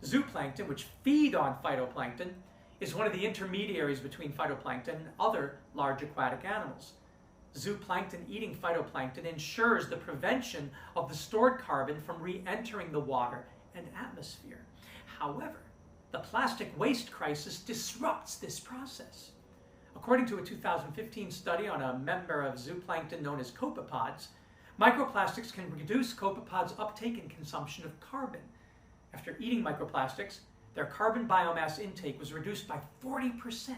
Zooplankton, which feed on phytoplankton, is one of the intermediaries between phytoplankton and other large aquatic animals. Zooplankton eating phytoplankton ensures the prevention of the stored carbon from re-entering the water and atmosphere. However, the plastic waste crisis disrupts this process. According to a 2015 study on a member of zooplankton known as copepods, microplastics can reduce copepods' uptake and consumption of carbon. After eating microplastics, their carbon biomass intake was reduced by 40%.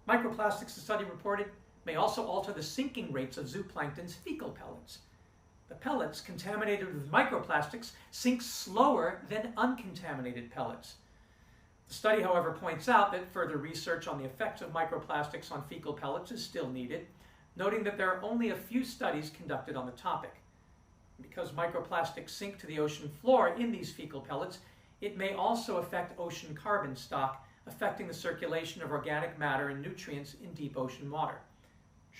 Microplastics, the study reported, may also alter the sinking rates of zooplankton's fecal pellets. The pellets contaminated with microplastics sink slower than uncontaminated pellets. The study, however, points out that further research on the effects of microplastics on fecal pellets is still needed, noting that there are only a few studies conducted on the topic. Because microplastics sink to the ocean floor in these fecal pellets, it may also affect ocean carbon stock, affecting the circulation of organic matter and nutrients in deep ocean water.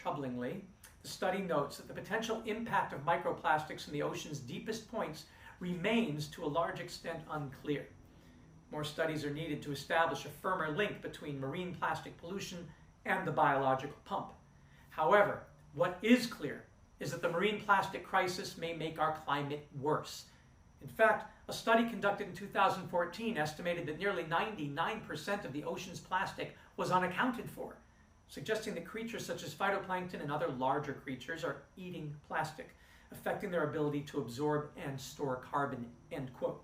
Troublingly, the study notes that the potential impact of microplastics in the ocean's deepest points remains to a large extent unclear. More studies are needed to establish a firmer link between marine plastic pollution and the biological pump. However, what is clear is that the marine plastic crisis may make our climate worse. In fact, a study conducted in 2014 estimated that nearly 99% of the ocean's plastic was unaccounted for, suggesting that creatures such as phytoplankton and other larger creatures are eating plastic, affecting their ability to absorb and store carbon, end quote.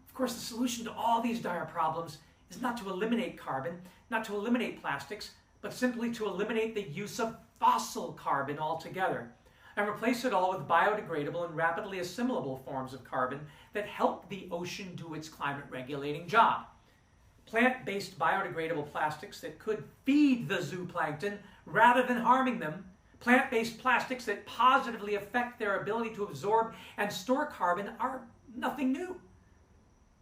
Of course, the solution to all these dire problems is not to eliminate carbon, not to eliminate plastics, but simply to eliminate the use of fossil carbon altogether and replace it all with biodegradable and rapidly assimilable forms of carbon that help the ocean do its climate regulating job. Plant-based biodegradable plastics that could feed the zooplankton rather than harming them, plant-based plastics that positively affect their ability to absorb and store carbon are nothing new.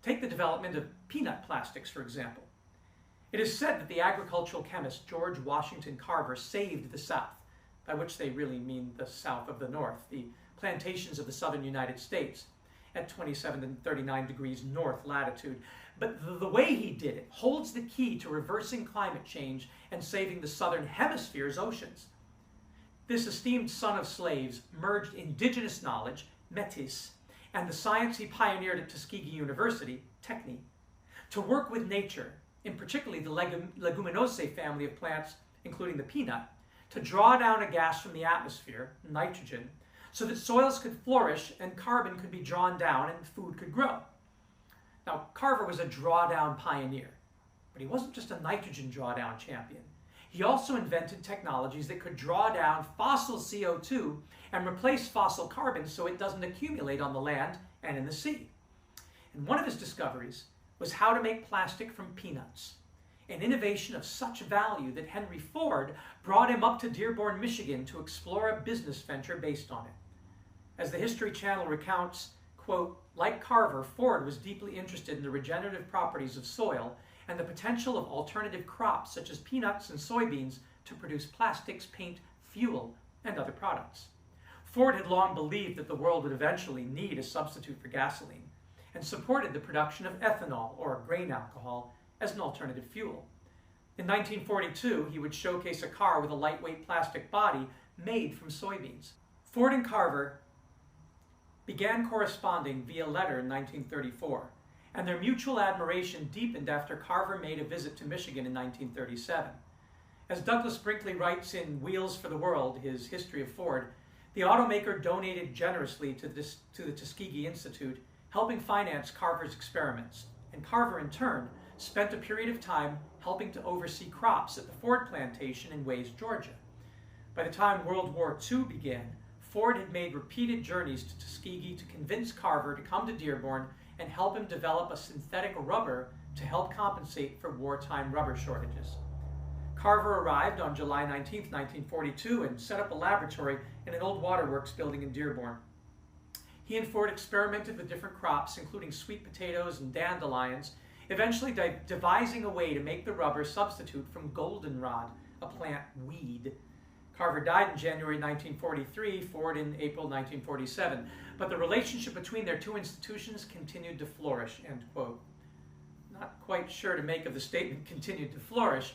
Take the development of peanut plastics, for example. It is said that the agricultural chemist George Washington Carver saved the South, by which they really mean the south of the north, the plantations of the southern United States, at 27 and 39 degrees north latitude. But the way he did it holds the key to reversing climate change and saving the southern hemisphere's oceans. This esteemed son of slaves merged indigenous knowledge, métis, and the science he pioneered at Tuskegee University, techne, to work with nature, in particularly the Leguminosae family of plants, including the peanut, to draw down a gas from the atmosphere, nitrogen, so that soils could flourish and carbon could be drawn down and food could grow. Now, Carver was a drawdown pioneer, but he wasn't just a nitrogen drawdown champion. He also invented technologies that could draw down fossil CO2 and replace fossil carbon so it doesn't accumulate on the land and in the sea. And one of his discoveries was how to make plastic from peanuts, an innovation of such value that Henry Ford brought him up to Dearborn, Michigan to explore a business venture based on it. As the History Channel recounts, quote, like Carver, Ford was deeply interested in the regenerative properties of soil and the potential of alternative crops such as peanuts and soybeans to produce plastics, paint, fuel, and other products. Ford had long believed that the world would eventually need a substitute for gasoline and supported the production of ethanol, or grain alcohol, as an alternative fuel. In 1942, he would showcase a car with a lightweight plastic body made from soybeans. Ford and Carver began corresponding via letter in 1934, and their mutual admiration deepened after Carver made a visit to Michigan in 1937. As Douglas Brinkley writes in Wheels for the World, his history of Ford, the automaker donated generously to the Tuskegee Institute, helping finance Carver's experiments, and Carver in turn spent a period of time helping to oversee crops at the Ford plantation in Wayes, Georgia. By the time World War II began, Ford had made repeated journeys to Tuskegee to convince Carver to come to Dearborn and help him develop a synthetic rubber to help compensate for wartime rubber shortages. Carver arrived on July 19, 1942 and set up a laboratory in an old waterworks building in Dearborn. He and Ford experimented with different crops, including sweet potatoes and dandelions, eventually devising a way to make the rubber substitute from goldenrod, a plant weed. Carver died in January 1943, Ford in April 1947, but the relationship between their two institutions continued to flourish, end quote. Not quite sure to make of the statement "continued to flourish."